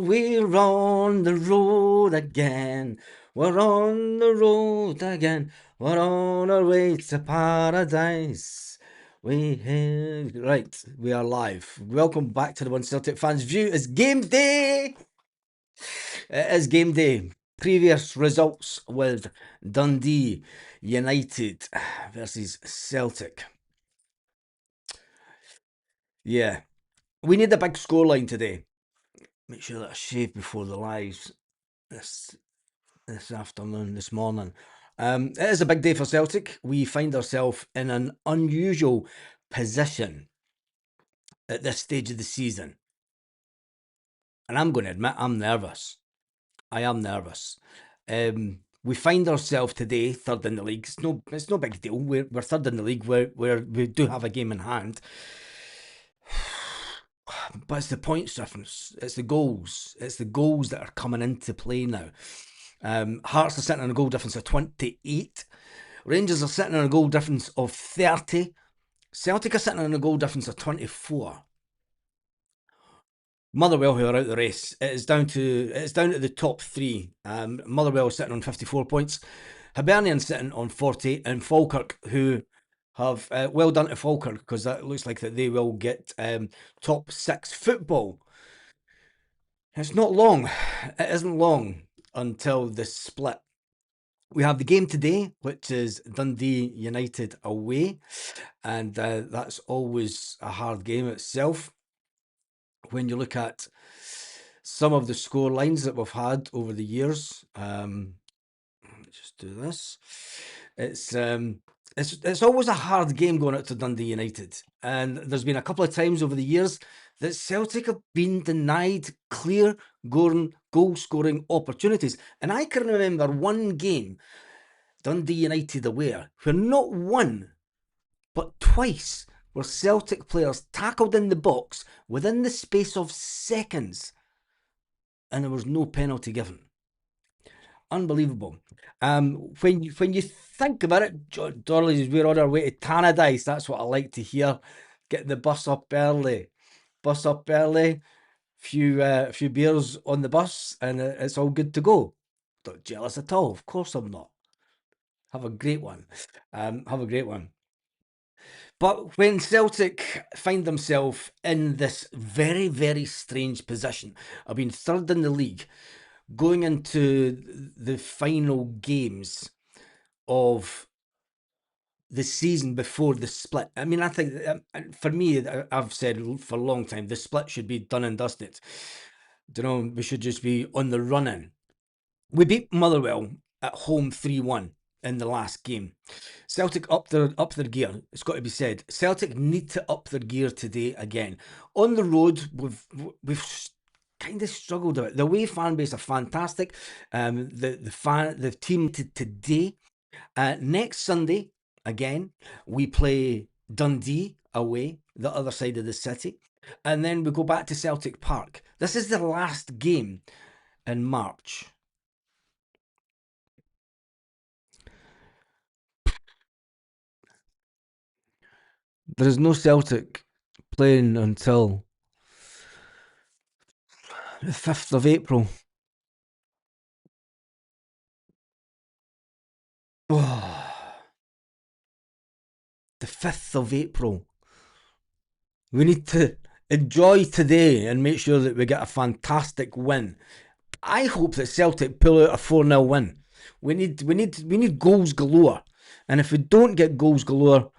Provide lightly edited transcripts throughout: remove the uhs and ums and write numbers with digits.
we're on the road again. We're on the road again. We're on our way to paradise. Right, we are live. Welcome back to the One Celtic Fans View. It's game day. It is game day. Previous results with Dundee United versus Celtic. Yeah, we need a big scoreline today. Make sure that I shave before the lives this afternoon, this morning. It is a big day for Celtic. We find ourselves in an unusual position at this stage of the season. And I'm going to admit, I'm nervous. I am nervous. We find ourselves today third in the league. It's no big deal. We're third in the league where we do have a game in hand. But it's the points difference. It's the goals. It's the goals that are coming into play now. Hearts are sitting on a goal difference of 28. Rangers are sitting on a goal difference of 30. Celtic are sitting on a goal difference of 24. Motherwell, who are out the race, it's down to the top three. Motherwell sitting on 54 points. Hibernian sitting on 40, and Falkirk, who have well done to Falkirk, because that looks like that they will get top six football. It's not long. It isn't long until the split. We have the game today, which is Dundee United away, and that's always a hard game itself. When you look at some of the score lines that we've had over the years, let's just do this. It's always a hard game going out to Dundee United, and there's been a couple of times over the years that Celtic have been denied clear goal-scoring opportunities. And I can remember one game, Dundee United away, where not one, but twice were Celtic players tackled in the box within the space of seconds, and there was no penalty given. Unbelievable. When you think about it, Dorley's, we're on our way to Tannadice. That's what I like to hear. Get the bus up early. Few beers on the bus, and it's all good to go. Not jealous at all. Of course I'm not. Have a great one. But when Celtic find themselves in this very, very strange position of being third in the league, going into the final games of the season before the split. I mean, I think for me, I've said for a long time, the split should be done and dusted. We should just be on the run in. We beat Motherwell at home 3-1 in the last game. Celtic up their gear. It's got to be said. Celtic need to up their gear today again. On the road, we've kind of struggled a bit. The away fan base are fantastic. The team today. Next Sunday, again, we play Dundee away, the other side of the city, and then we go back to Celtic Park. This is the last game in March. There is no Celtic playing until the 5th of April. Oh, the 5th of April. We need to enjoy today and make sure that we get a fantastic win. I hope that Celtic pull out a 4-0 win. We need goals galore. And if we don't get goals galore,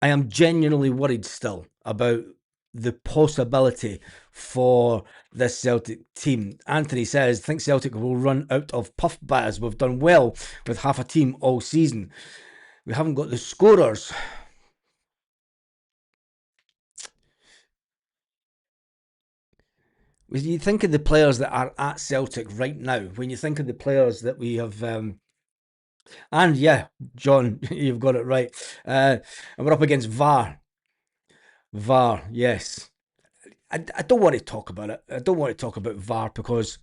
I am genuinely worried still about the possibility for this Celtic team. Anthony says, think Celtic will run out of puff batters. We've done well with half a team all season. We haven't got the scorers. When you think of the players that are at Celtic right now, when you think of the players that we have, and yeah, John, you've got it right. And we're up against VAR. VAR, yes. I don't want to talk about it. I don't want to talk about VAR because,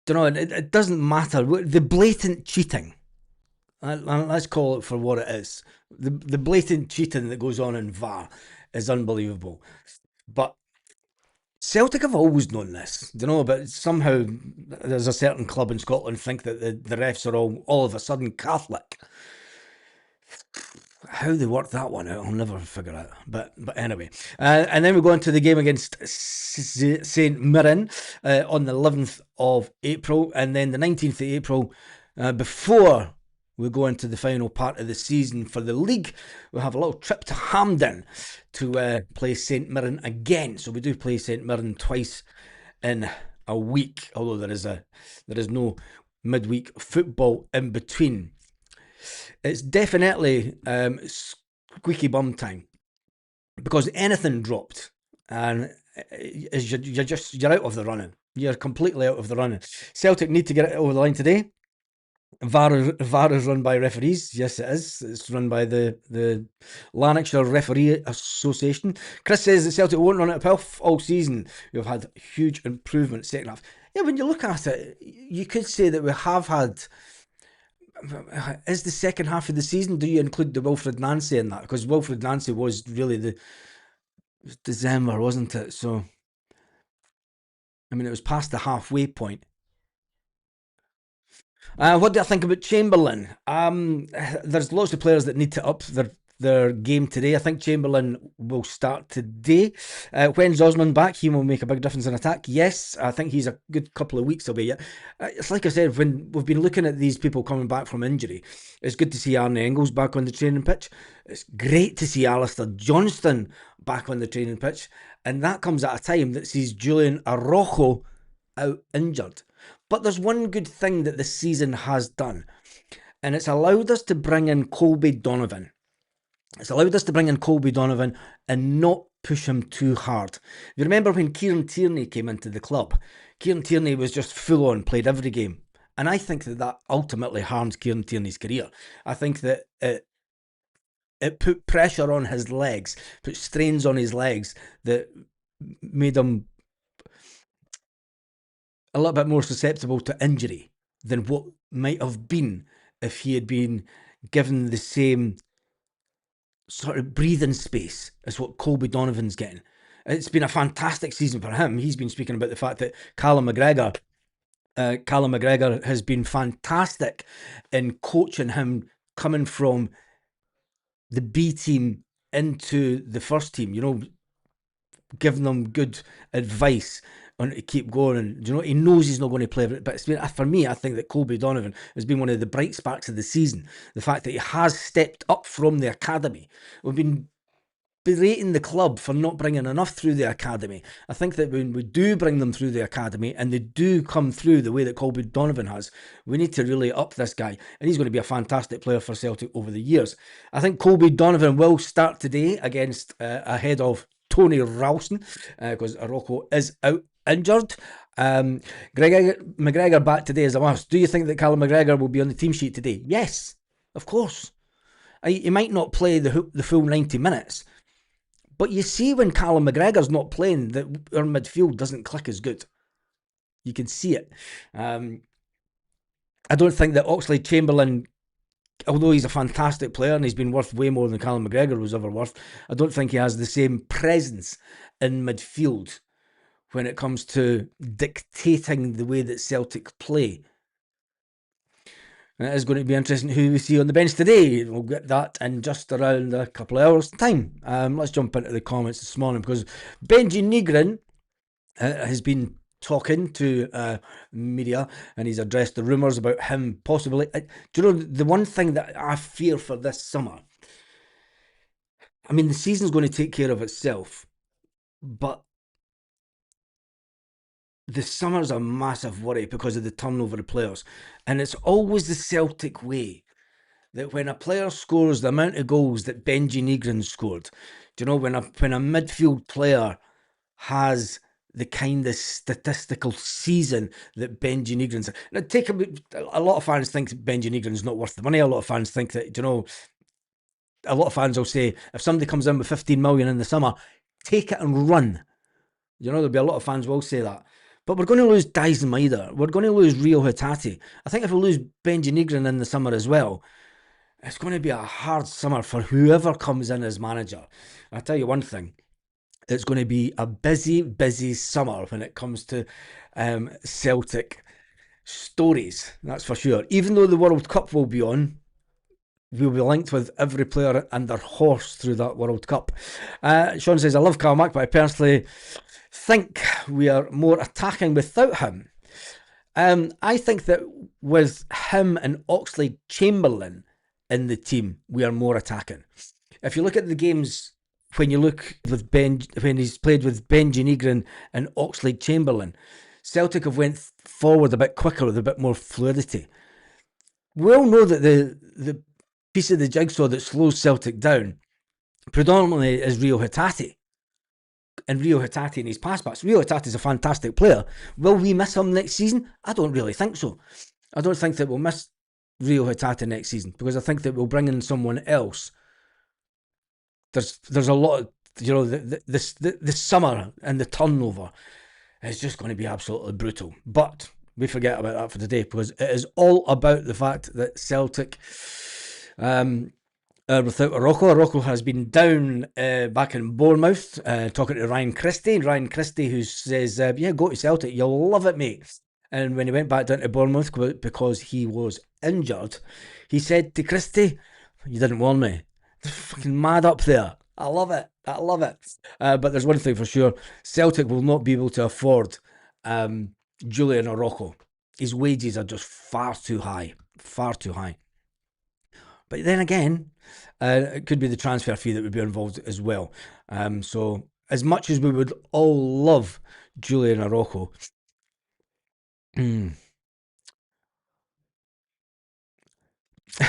it doesn't matter. The blatant cheating, let's call it for what it is. The blatant cheating that goes on in VAR is unbelievable. But Celtic have always known this, but somehow there's a certain club in Scotland think that the refs are all of a sudden Catholic. How they work that one out, I'll never figure out. But anyway, and then we go into the game against Saint Mirren on the 11th of April, and then the 19th of April, before we go into the final part of the season for the league, we'll have a little trip to Hampden to play Saint Mirren again. So we do play Saint Mirren twice in a week, although there is no midweek football in between. It's definitely squeaky bum time because anything dropped and you're out of the running. You're completely out of the running. Celtic need to get it over the line today. VAR is run by referees. Yes, it is. It's run by the Lanarkshire Referee Association. Chris says that Celtic won't run out of puff all season. We've had huge improvement second half. Yeah, when you look at it, you could say that we have had. Is the second half of the season, do you include the Wilfred Nancy in that? Because Wilfred Nancy was really the December, wasn't it? So, I mean, it was past the halfway point. What do I think about Chamberlain? There's lots of players that need to up their game today. I think Chamberlain will start today. When's Osman back? He will make a big difference in attack. Yes, I think he's a good couple of weeks away yet. It's like I said, when we've been looking at these people coming back from injury, it's good to see Arne Engels back on the training pitch. It's great to see Alistair Johnston back on the training pitch. And that comes at a time that sees Julian Araujo out injured. But there's one good thing that this season has done, and it's allowed us to bring in Colby Donovan. It's allowed us to bring in Colby Donovan and not push him too hard. If you remember when Kieran Tierney came into the club, Kieran Tierney was just full on, played every game. And I think that ultimately harmed Kieran Tierney's career. I think that it put pressure on his legs, put strains on his legs that made him a little bit more susceptible to injury than what might have been if he had been given the same sort of breathing space as what Colby Donovan's getting. It's been a fantastic season for him. He's been speaking about the fact that Callum McGregor has been fantastic in coaching him coming from the B team into the first team, giving them good advice on to keep going. And he knows he's not going to play, but for me, I think that Colby Donovan has been one of the bright sparks of the season. The fact that he has stepped up from the academy. We've been berating the club for not bringing enough through the academy. I think that when we do bring them through the academy and they do come through the way that Colby Donovan has, we need to really up this guy, and he's going to be a fantastic player for Celtic over the years. I think Colby Donovan will start today against ahead of Tony Ralston because Araujo is out injured. McGregor back today is a must. Do you think that Callum McGregor will be on the team sheet today? Yes, of course. He might not play the full 90 minutes, but you see when Callum McGregor's not playing that our midfield doesn't click as good. You can see it. I don't think that Oxlade-Chamberlain, although he's a fantastic player and he's been worth way more than Callum McGregor was ever worth, I don't think he has the same presence in midfield when it comes to dictating the way that Celtic play. And it is going to be interesting who we see on the bench today. We'll get that in just around a couple of hours' time. Let's jump into the comments this morning because Benji Negrin has been talking to media and he's addressed the rumours about him possibly. Do you know, the one thing that I fear for this summer, I mean, the season's going to take care of itself, but the summer's a massive worry because of the turnover of players. And it's always the Celtic way that when a player scores the amount of goals that Benji Negrin scored, do you know, when a midfield player has the kind of statistical season that Benji Negrin's. Now, a lot of fans think Benji Negrin's not worth the money. A lot of fans think that, a lot of fans will say, if somebody comes in with 15 million in the summer, take it and run. There'll be a lot of fans will say that. But we're going to lose Dyson Maida. We're going to lose Rio Hitati. I think if we lose Benji Negrin in the summer as well, it's going to be a hard summer for whoever comes in as manager. I'll tell you one thing. It's going to be a busy, busy summer when it comes to Celtic stories, that's for sure. Even though the World Cup will be on, we'll be linked with every player and their horse through that World Cup. Sean says, I love Carl Mack, but I personally think we are more attacking without him. I think that with him and Oxlade Chamberlain in the team, we are more attacking. If you look at the games when you look with Ben when he's played with Benji Negrin and Oxlade Chamberlain, Celtic have went forward a bit quicker with a bit more fluidity. We all know that the piece of the jigsaw that slows Celtic down predominantly is Rio Hatate. And Rio Hatate in his pass backs. Rio Hatate is a fantastic player. Will we miss him next season? I don't really think so. I don't think that we'll miss Rio Hatate next season because I think that we'll bring in someone else. There's a lot of, the summer and the turnover is just going to be absolutely brutal. But we forget about that for today because it is all about the fact that Celtic without Rocco. Rocco has been down back in Bournemouth talking to Ryan Christie. Ryan Christie, who says, yeah, go to Celtic. You'll love it, mate. And when he went back down to Bournemouth because he was injured, he said to Christie, you didn't warn me. They're fucking mad up there. I love it. I love it. But there's one thing for sure. Celtic will not be able to afford Julian Rocco. His wages are just far too high. Far too high. But then again, it could be the transfer fee that would be involved as well. So as much as we would all love Julian Araujo,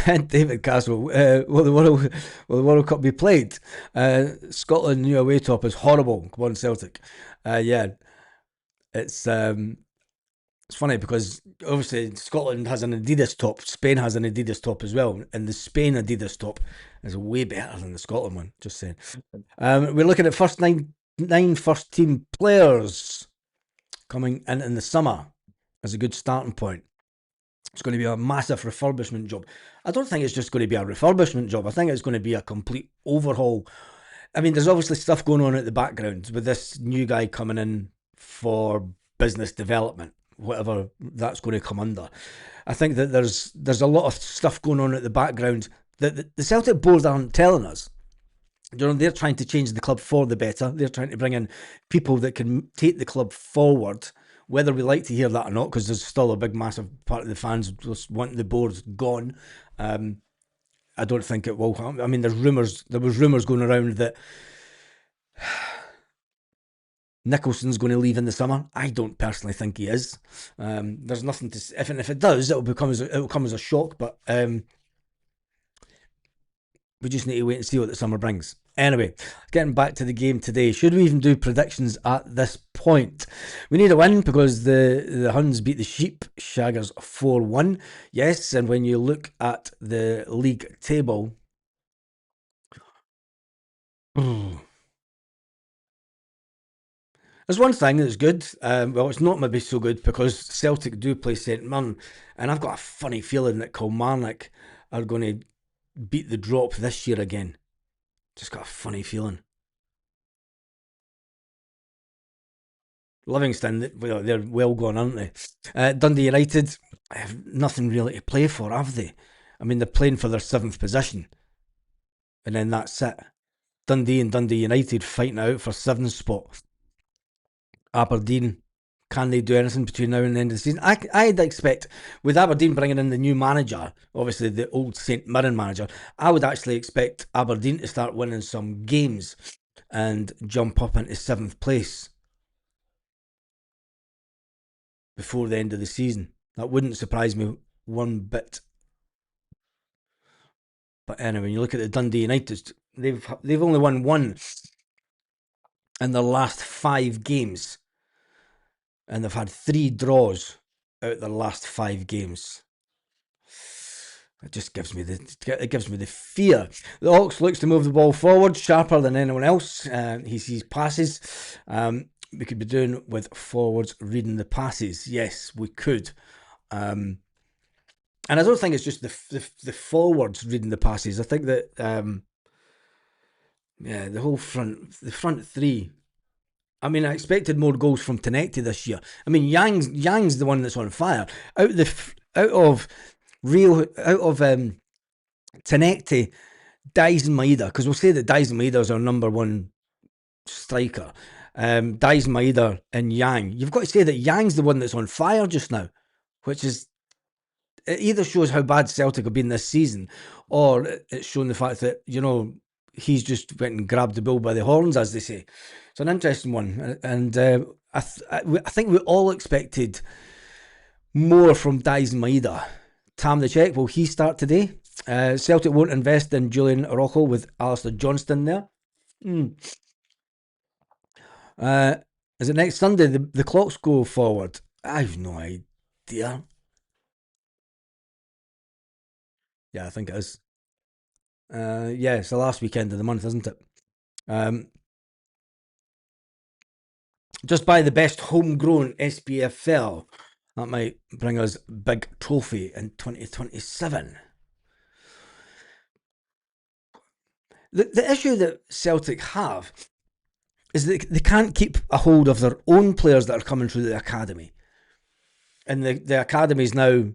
and David Castle, will the World Cup be played? Scotland new away top is horrible. Come on, Celtic. Yeah, it's it's funny because obviously Scotland has an Adidas top, Spain has an Adidas top as well, and the Spain Adidas top is way better than the Scotland one. Just saying. We're looking at first nine first team players coming in the summer as a good starting point. It's going to be a massive refurbishment job. I don't think it's just going to be a refurbishment job. I think it's going to be a complete overhaul. I mean, there's obviously stuff going on at the background with this new guy coming in for business development, whatever that's going to come under. I think that there's a lot of stuff going on at the background that the Celtic board aren't telling us. They're trying to change the club for the better. They're trying to bring in people that can take the club forward, whether we like to hear that or not, because there's still a big, massive part of the fans just want the board gone. I don't think it will happen. I mean, there was rumours going around that Nicholson's going to leave in the summer. I don't personally think he is. There's nothing to. If it does, it will come as a shock. But we just need to wait and see what the summer brings. Anyway, getting back to the game today, should we even do predictions at this point? We need a win because the Huns beat the Sheep Shaggers 4-1. Yes, and when you look at the league table, there's one thing that's good. Well, it's not maybe so good because Celtic do play St Mirren, and I've got a funny feeling that Kilmarnock are going to beat the drop this year again. Just got a funny feeling. Livingston, well, they're well gone, aren't they? Dundee United have nothing really to play for, have they? I mean, they're playing for their seventh position, and then that's it. Dundee and Dundee United fighting out for seventh spot. Aberdeen, can they do anything between now and the end of the season? I'd expect, with Aberdeen bringing in the new manager, obviously the old St Mirren manager, I would actually expect Aberdeen to start winning some games and jump up into seventh place before the end of the season. That wouldn't surprise me one bit. But anyway, when you look at the Dundee United, they've only won one in their last 5 games, and they've had 3 draws out their last 5 games. It just gives me the fear. The Hawks looks to move the ball forward sharper than anyone else. He sees passes. We could be doing with forwards reading the passes. Yes, we could. And I don't think it's just the forwards reading the passes. I think that the front three I mean, I expected more goals from Tannadice this year. I mean, Yang's the one that's on fire. Out of Tannadice, Dice and Maeda, because we'll say that Dice and Maeda is our number one striker. Dice, Maeda, and Yang. You've got to say that Yang's the one that's on fire just now, which is, it either shows how bad Celtic have been this season, or it's shown the fact that, he's just went and grabbed the bull by the horns, as they say. It's an interesting one, and I think we all expected more from Dice and Maeda. Tam the Czech, will he start today? Celtic won't invest in Julian Araujo with Alistair Johnston there. Is it next Sunday the clocks go forward? I've no idea. Yeah, I think it is. Yeah, it's the last weekend of the month, isn't it? Just buy the best homegrown SPFL. That might bring us big trophy in 2027. The issue that Celtic have is that they can't keep a hold of their own players that are coming through the academy. And the academy is now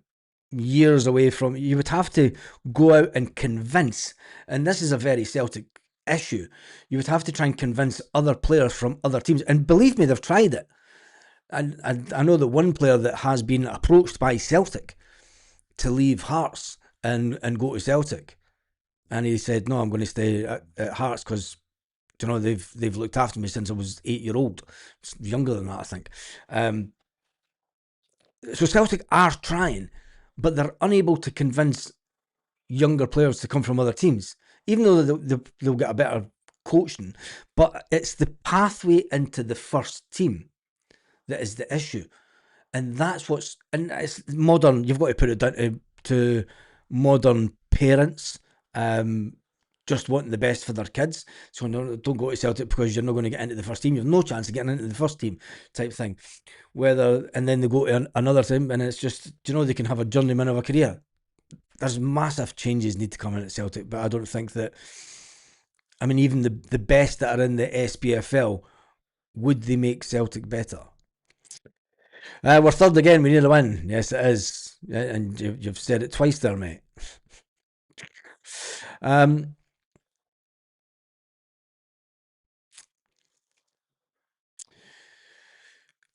years away from, you would have to go out and convince, and this is a very Celtic issue, you would have to try and convince other players from other teams. And believe me, they've tried it. And I know that one player that has been approached by Celtic to leave Hearts and go to Celtic. And he said, no, I'm going to stay at Hearts because, they've looked after me since I was 8-year-old. Younger than that, I think. So Celtic are trying, but they're unable to convince younger players to come from other teams, even though they'll get a better coaching. But it's the pathway into the first team that is the issue. And that's and it's modern, you've got to put it down to modern parents, just wanting the best for their kids. So don't go to Celtic because you're not going to get into the first team. You have no chance of getting into the first team type thing. And then they go to another team and it's just, they can have a journeyman of a career. There's massive changes need to come in at Celtic, but I don't think that, even the best that are in the SPFL, would they make Celtic better? We're third again, we need a win. Yes, it is. And you've said it twice there, mate.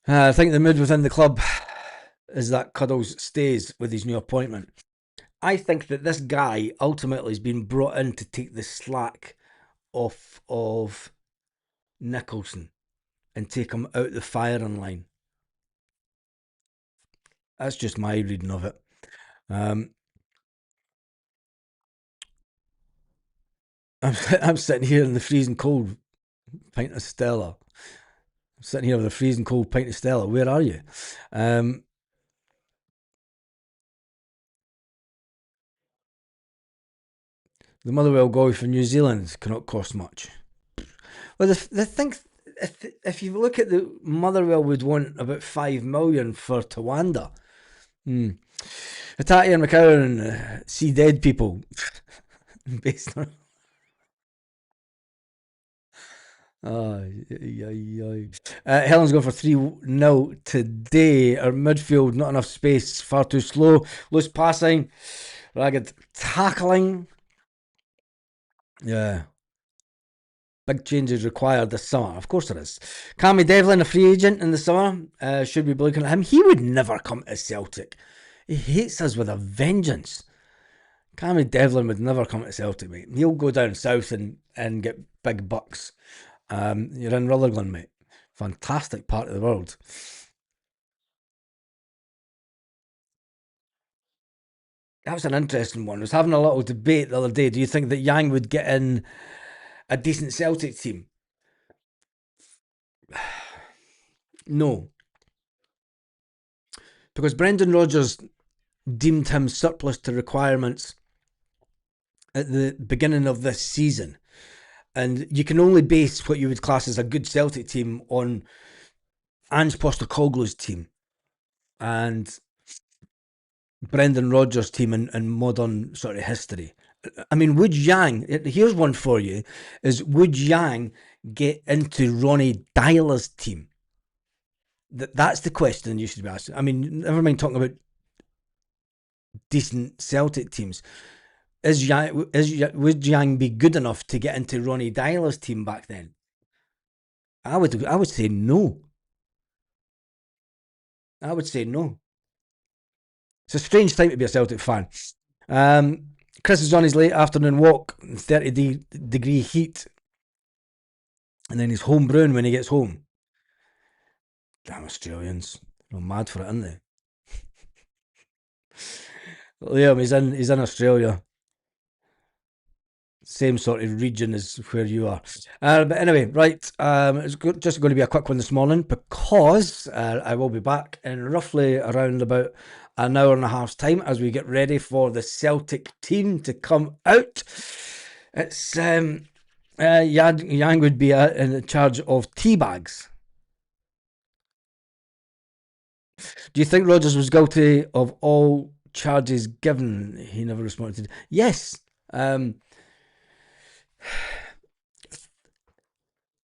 I think the mood within the club is that Cuddles stays with his new appointment. I think that this guy ultimately has been brought in to take the slack off of Nicholson and take him out the firing line. That's just my reading of it. I'm sitting here in the freezing cold pint of Stella. I'm sitting here with a freezing cold pint of Stella. Where are you? The Motherwell goal for New Zealand cannot cost much. Well, the thing, if you look at the Motherwell would want about 5 million for Tawanda. Hattati and McCowan see dead people based on. Helen's going for 3-0 today. Our midfield, not enough space, far too slow. Loose passing, ragged tackling. Yeah. Big changes required this summer. Of course there is. Cammy Devlin, a free agent in the summer. Should we be looking at him? He would never come to Celtic. He hates us with a vengeance. Cammy Devlin would never come to Celtic, mate. He'll go down south and get big bucks. You're in Rutherglen, mate. Fantastic part of the world. That was an interesting one. I was having a little debate the other day. Do you think that Yang would get in a decent Celtic team? No. Because Brendan Rodgers deemed him surplus to requirements at the beginning of this season. And you can only base what you would class as a good Celtic team on Ange Postecoglou's team and Brendan Rodgers' team in modern sort of history. Would Yang, here's one for you, is would Yang get into Ronnie Dyler's team? That's the question you should be asking. I mean, never mind talking about decent Celtic teams. Would Yang be good enough to get into Ronnie Dyler's team back then? I would say no. I would say no. It's a strange time to be a Celtic fan. Um, Chris is on his late afternoon walk in 30-degree heat, and then he's home brewing when he gets home. Damn Australians. They're mad for it, aren't they? Liam, he's in Australia. Same sort of region as where you are. But anyway, right, it's just going to be a quick one this morning because I will be back in roughly around about an hour and a half's time as we get ready for the Celtic team to come out. It's Yang would be in charge of tea bags. Do you think Rodgers was guilty of all charges given? He never responded. Yes. I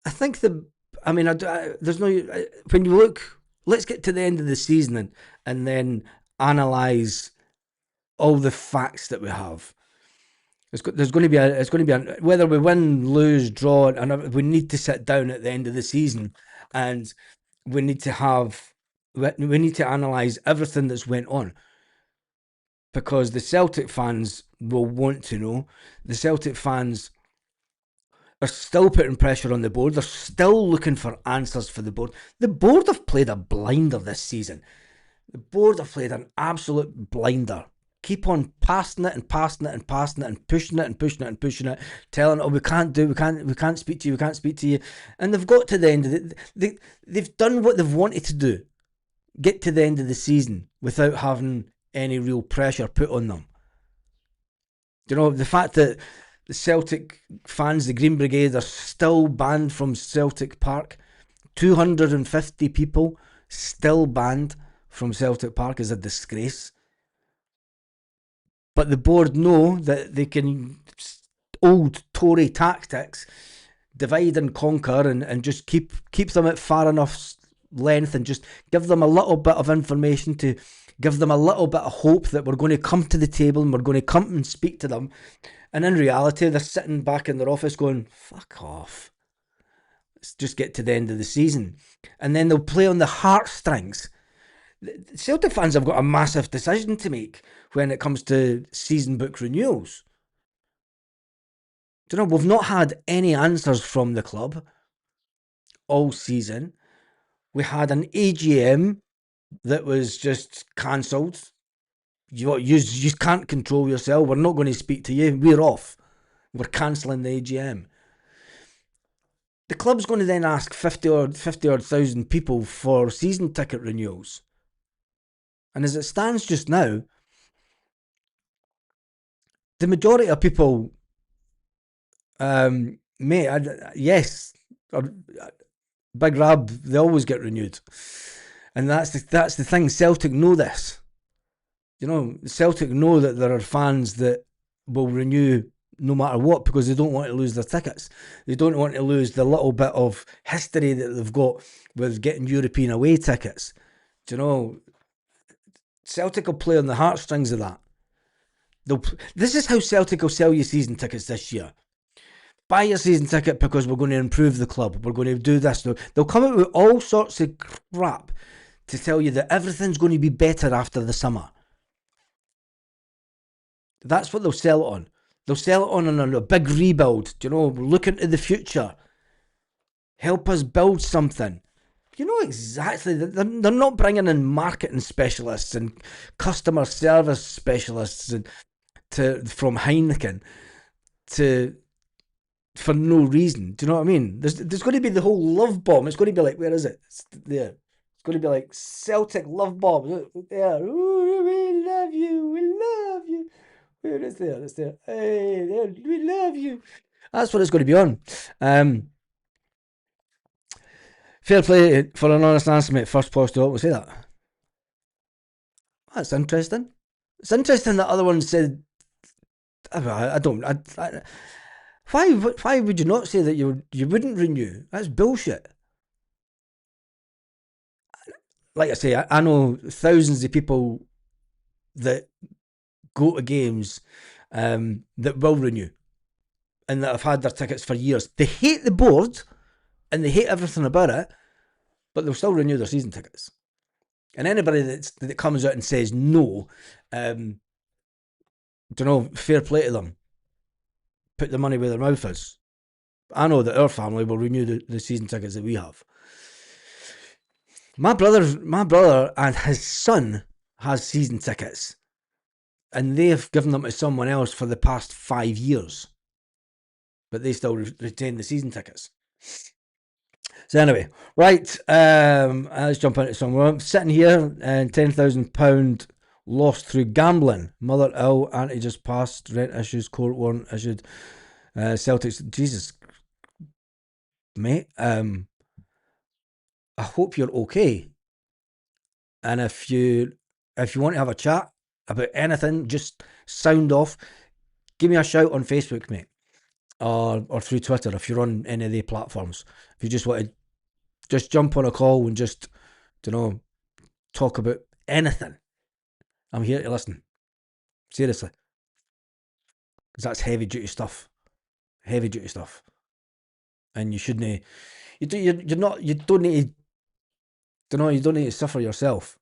think I mean, there's no. When you look, let's get to the end of the season and then analyse all the facts that we have. There's going to be whether we win, lose, draw, and we need to sit down at the end of the season, and we need to analyse everything that's went on, because the Celtic fans will want to know. The Celtic fans are still putting pressure on the board. They're still looking for answers for the board. The board have played a blinder this season. The board have played an absolute blinder. Keep on passing it and passing it and passing it and pushing it and pushing it and pushing it, telling, oh, we can't speak to you, we can't speak to you. And they've got to the end of it. They've done what they've wanted to do. Get to the end of the season without having any real pressure put on them. You know, the fact that the Celtic fans, the Green Brigade, are still banned from Celtic Park. 250 people still banned from Celtic Park is a disgrace. But the board know that they can, old Tory tactics, divide and conquer and just keep them at far enough length and just give them a little bit of information to give them a little bit of hope that we're going to come to the table and we're going to come and speak to them. And in reality, they're sitting back in their office going, fuck off. Let's just get to the end of the season. And then they'll play on the heartstrings. Celtic fans have got a massive decision to make when it comes to season book renewals. Do you know, we've not had any answers from the club all season. We had an AGM that was just cancelled. You can't control yourself. We're not going to speak to you. We're off. We're cancelling the AGM. The club's going to then ask 50 odd thousand people for season ticket renewals. And as it stands just now, the majority of people, yes, Big Rab, they always get renewed. And that's the thing. Celtic know this. You know, Celtic know that there are fans that will renew no matter what because they don't want to lose their tickets. They don't want to lose the little bit of history that they've got with getting European away tickets. Do you know, Celtic will play on the heartstrings of that. This is how Celtic will sell you season tickets this year. Buy your season ticket because we're going to improve the club. We're going to do this. They'll come out with all sorts of crap to tell you that everything's going to be better after the summer. That's what they'll sell it on. They'll sell it on a big rebuild. You know, we're looking to the future. Help us build something. You know exactly. They're not bringing in marketing specialists and customer service specialists from Heineken for no reason. Do you know what I mean? There's going to be the whole love bomb. It's going to be like, where is it? It's there. It's going to be like Celtic love bomb. There. Ooh, we love you. We love you. Where is there? It's there. Hey, there. We love you. That's what it's going to be on. Fair play for an honest answer, mate. First post to always say that. That's interesting. It's interesting that other one said. I don't. Why would you not say that you wouldn't renew? That's bullshit. Like I say, I know thousands of people that go to games that will renew and that have had their tickets for years. They hate the board and they hate everything about it, but they'll still renew their season tickets. And anybody that comes out and says no, don't know, fair play to them. Put the money where their mouth is. I know that our family will renew the season tickets that we have. My brother and his son has season tickets, and they've given them to someone else for the past 5 years, but they still retain the season tickets. So anyway, right, let's jump into somewhere. I'm sitting here and £10,000 lost through gambling. Mother ill, auntie just passed, rent issues, court warrant issued. Celtics, Jesus, mate. I hope you're okay. And if you want to have a chat about anything, just sound off. Give me a shout on Facebook, mate, or through Twitter if you're on any of the platforms. If you just want to just jump on a call and just, talk about anything, I'm here to listen. Seriously, because that's heavy duty stuff. Heavy duty stuff, and you shouldn't. You're not. You don't need to. You don't need to suffer yourself.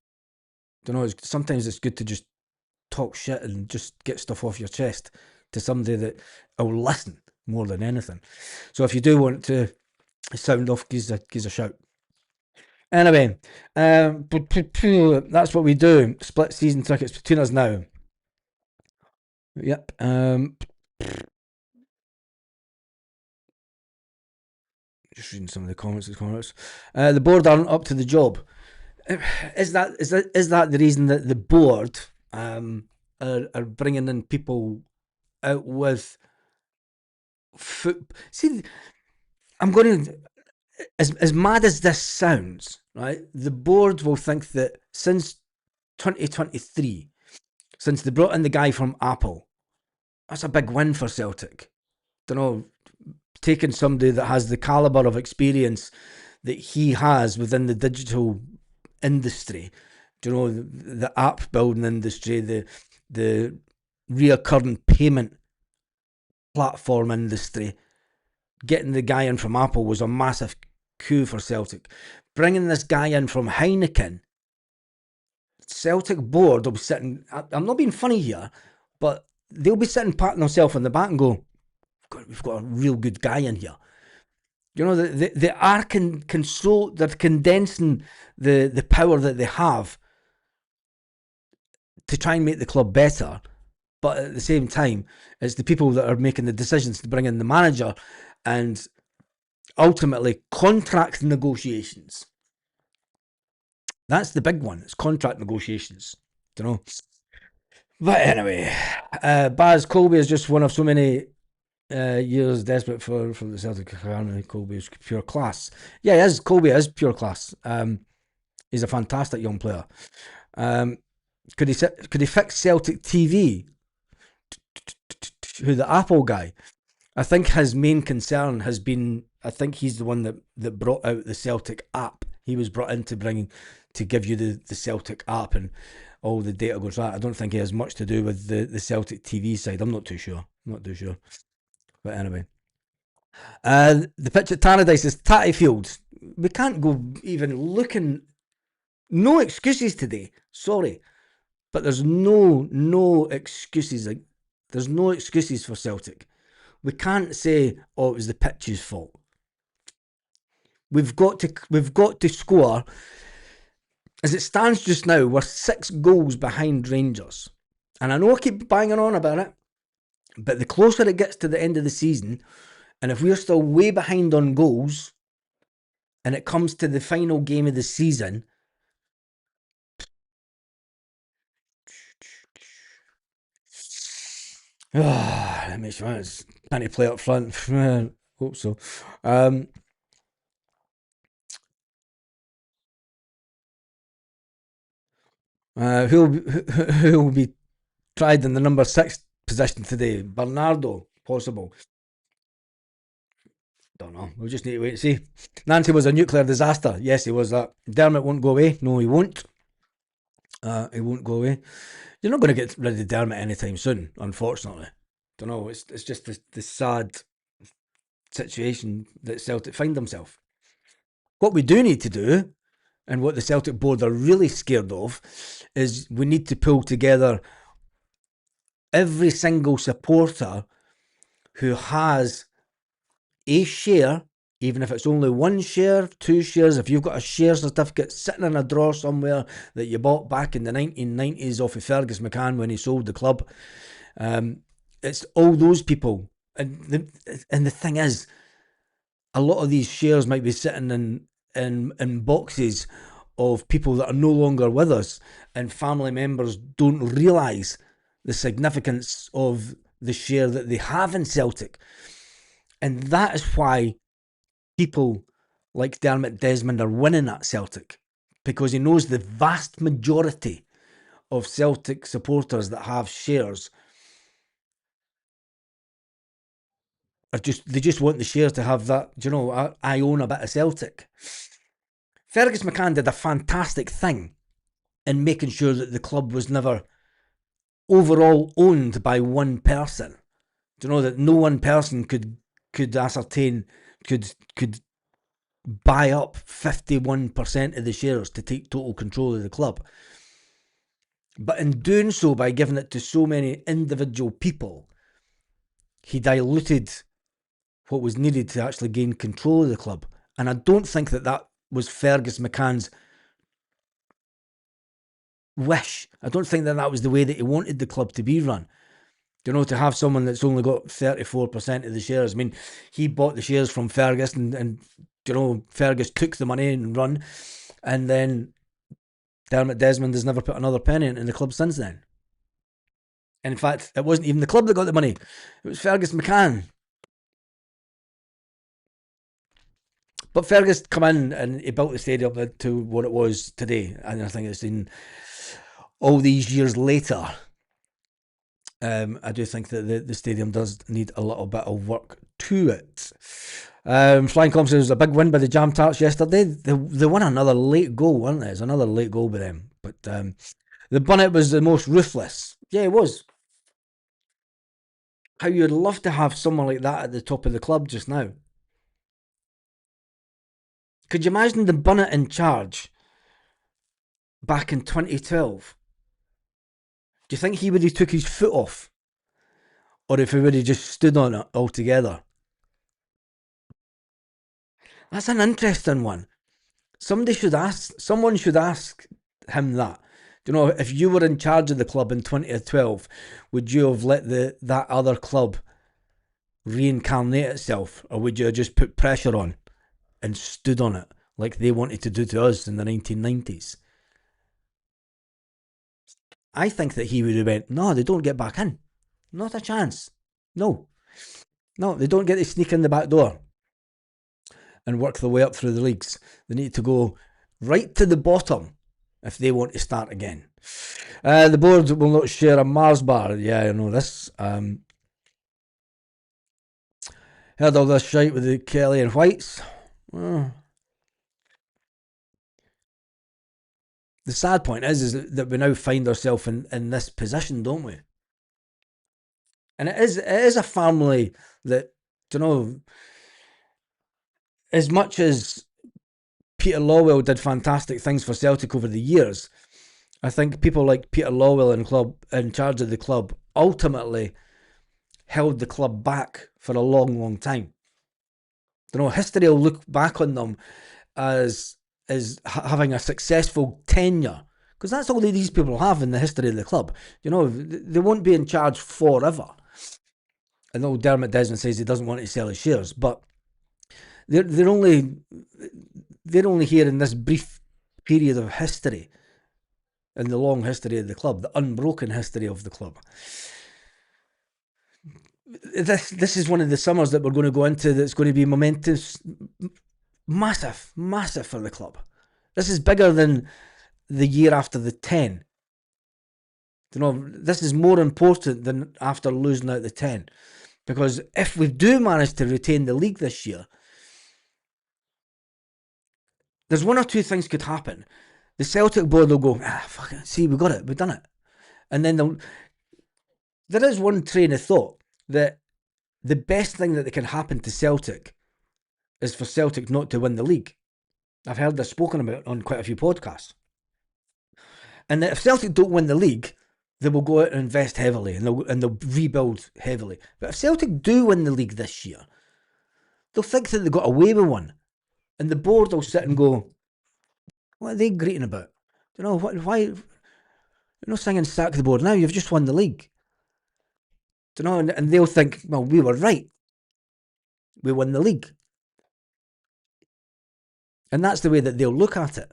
Sometimes it's good to just talk shit and just get stuff off your chest to somebody that will listen more than anything. So if you do want to sound off, give us a shout. Anyway, that's what we do. Split season tickets between us now. Yep. Just reading some of the comments. The board aren't up to the job. Is that the reason that the board are bringing in people out with foot? See, I'm going to, as mad as this sounds, right? The board will think that since 2023, since they brought in the guy from Apple, that's a big win for Celtic. Taking somebody that has the caliber of experience that he has within the digital industry, the app building industry, the reoccurring payment platform industry. Getting the guy in from Apple was a massive coup for Celtic. Bringing this guy in from Heineken, Celtic board will be sitting, I'm not being funny here, but they'll be sitting patting themselves on the back and go, we've got a real good guy in here. They are they're condensing the power that they have to try and make the club better. But at the same time, it's the people that are making the decisions to bring in the manager and ultimately contract negotiations. That's the big one. It's contract negotiations. But anyway, Baz Colby is just one of so many years desperate for the Celtic Academy. Colby is pure class. Yeah, he is. Colby is pure class. He's a fantastic young player. Could he fix Celtic TV? Who, the Apple guy? I think his main concern has been, I think he's the one that brought out the Celtic app. He was brought in to give you the Celtic app and all the data goes right. I don't think he has much to do with the Celtic TV side. I'm not too sure. But anyway. The pitch at Tannadice is tatty field. We can't go even looking. No excuses today. Sorry. But there's no excuses. There's no excuses for Celtic. We can't say, oh, it was the pitch's fault. We've got to score. As it stands just now, we're 6 goals behind Rangers. And I know I keep banging on about it, but the closer it gets to the end of the season, and if we're still way behind on goals, and it comes to the final game of the season, that makes sense. Plenty play up front. Hope so. Who will be tried in the number 6 position today? Bernardo, possible. Don't know. We'll just need to wait and see. Nancy was a nuclear disaster. Yes, he was that. Dermot won't go away. No, he won't. He won't go away. You're not going to get rid of Dermot anytime soon, unfortunately. Don't know. It's just the sad situation that Celtic find themselves. What we do need to do, and what the Celtic board are really scared of, is we need to pull together every single supporter who has a share, even if it's only one share, two shares. If you've got a share certificate sitting in a drawer somewhere that you bought back in the 1990s off of Fergus McCann when he sold the club, it's all those people. And the thing is, a lot of these shares might be sitting in boxes of people that are no longer with us, and family members don't realise the significance of the share that they have in Celtic. And that is why people like Dermot Desmond are winning at Celtic, because he knows the vast majority of Celtic supporters that have shares are they just want the shares to have that, I own a bit of Celtic. Fergus McCann did a fantastic thing in making sure that the club was never overall owned by one person. That no one person could ascertain, could buy up 51% of the shares to take total control of the club. But in doing so, by giving it to so many individual people, he diluted what was needed to actually gain control of the club. And I don't think that was Fergus McCann's wish. I don't think that was the way that he wanted the club to be run. To have someone that's only got 34% of the shares. I mean, he bought the shares from Fergus and Fergus took the money and run. And then Dermot Desmond has never put another penny in the club since then. And in fact, it wasn't even the club that got the money. It was Fergus McCann. But Fergus come in and he built the stadium to what it was today. And I think it's in all these years later, I do think that the stadium does need a little bit of work to it. Flying Comps was a big win by the Jam Tarts yesterday. They won another late goal, wasn't it? It's another late goal by them. But the Bunnet was the most ruthless. Yeah, it was. How you'd love to have someone like that at the top of the club just now. Could you imagine the Bunnet in charge back in 2012? Do you think he would have took his foot off? Or if he would have just stood on it altogether? That's an interesting one. Someone should ask him that. If you were in charge of the club in 2012, would you have let that other club reincarnate itself? Or would you have just put pressure on and stood on it like they wanted to do to us in the 1990s? I think that he would have went, no, they don't get back in. Not a chance. No, they don't get to sneak in the back door and work their way up through the leagues. They need to go right to the bottom if they want to start again. The board will not share a Mars bar. Yeah, I know this. Heard all this shite with the Kelly and Whites. The sad point is that we now find ourselves in this position, don't we? And it is a family that, as much as Peter Lawwell did fantastic things for Celtic over the years, I think people like Peter Lawwell in charge of the club ultimately held the club back for a long, long time. History will look back on them as having a successful tenure, because that's all these people have in the history of the club. They won't be in charge forever. I know Dermot Desmond says he doesn't want to sell his shares, but they're only here in this brief period of history, in the long history of the club, the unbroken history of the club. This is one of the summers that we're going to go into that's going to be momentous, massive for the club. This is bigger than the year after the 10. This is more important than after losing out the 10. Because if we do manage to retain the league this year, there's one or two things could happen. The Celtic board will go, fuck it, see, we got it, we've done it. And then there is one train of thought that the best thing that can happen to Celtic is for Celtic not to win the league. I've heard this spoken about on quite a few podcasts. And that if Celtic don't win the league, they will go out and invest heavily and they'll rebuild heavily. But if Celtic do win the league this year, they'll think that they got away with one. And the board will sit and go, what are they greeting about? You know, why? You're not singing sack the board now, you've just won the league. You know, and they'll think, well, we were right. We won the league. And that's the way that they'll look at it.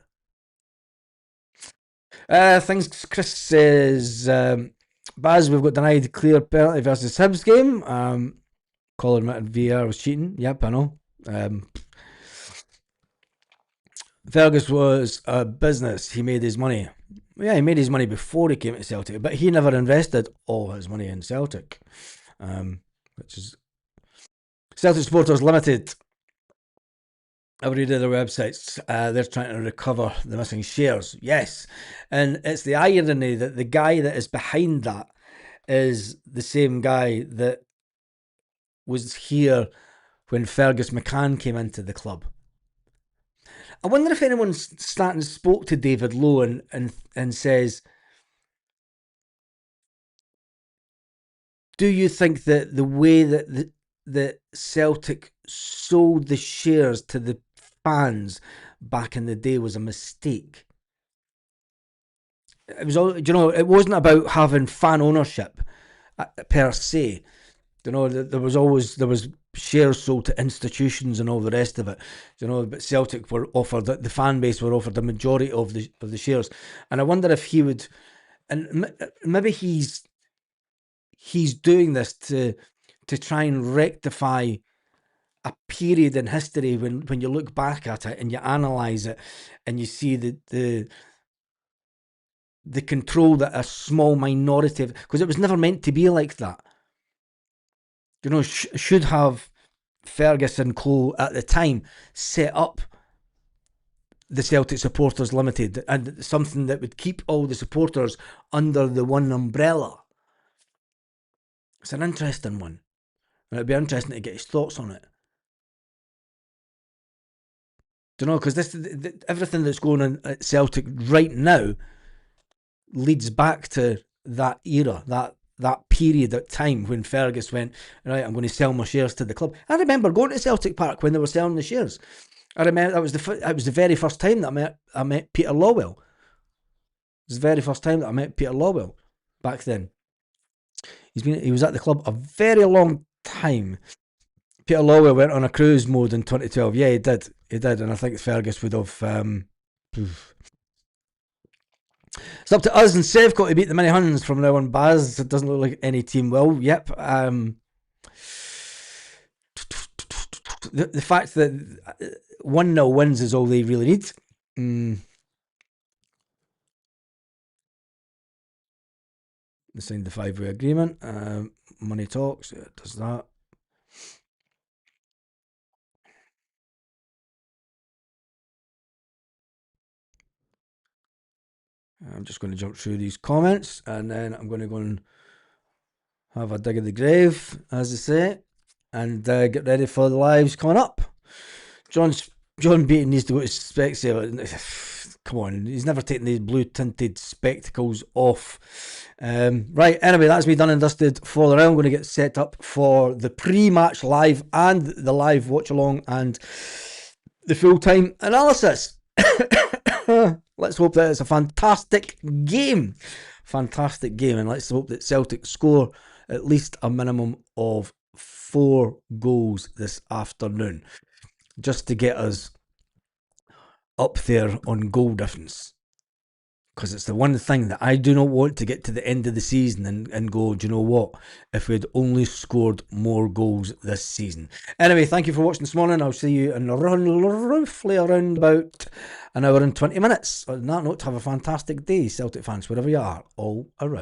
Things Chris says, Baz, we've got denied clear penalty versus Hibs game. Colin admitted VR was cheating. Yep, I know. Fergus was a business. He made his money. Yeah, he made his money before he came to Celtic, but he never invested all his money in Celtic, which is Celtic Supporters Limited. I read their websites. They're trying to recover the missing shares. Yes, and it's the irony that the guy that is behind that is the same guy that was here when Fergus McCann came into the club. I wonder if anyone's starting to spoke to David Lowe and says, do you think that the way that the Celtic sold the shares to the fans back in the day was a mistake? It was all, it wasn't about having fan ownership per se. There was shares sold to institutions and all the rest of it. But Celtic were offered, the fan base were offered the majority of the shares. And I wonder if he would, and maybe he's doing this to try and rectify a period in history when you look back at it and you analyse it and you see the control that a small minority of, because it was never meant to be like that. Should have Fergus and Co at the time set up the Celtic Supporters Limited and something that would keep all the supporters under the one umbrella. It's an interesting one. And it'd be interesting to get his thoughts on it. Because everything that's going on at Celtic right now leads back to that era, that period of time when Fergus went, right, I'm going to sell my shares to the club. I remember going to Celtic Park when they were selling the shares. I remember that was the very first time that I met Peter Lawwell. It was the very first time that I met Peter Lawwell back then. He was at the club a very long time. Peter Lawwell went on a cruise mode in 2012. Yeah, he did, and I think Fergus would have. It's up to us and Sevco to beat the Mini Huns from now on. Baz, it doesn't look like any team will. Yep. The fact that 1-0 wins is all they really need. They signed the 5-way agreement. Money talks. It does that. I'm just going to jump through these comments and then I'm going to go and have a dig of the grave, as they say, and get ready for the lives coming up. John Beattie needs to go to Specsavers. Come on, he's never taken these blue tinted spectacles off. Right, anyway, that's me done and dusted for the round. I'm going to get set up for the pre-match live and the live watch along and the full-time analysis. Let's hope that it's a fantastic game. And let's hope that Celtic score at least a minimum of 4 goals this afternoon, just to get us up there on goal difference. Because it's the one thing that I do not want to get to the end of the season and go, do you know what? If we'd only scored more goals this season. Anyway, thank you for watching this morning. I'll see you in roughly around about an hour and 20 minutes. On that note, have a fantastic day, Celtic fans, wherever you are, all around.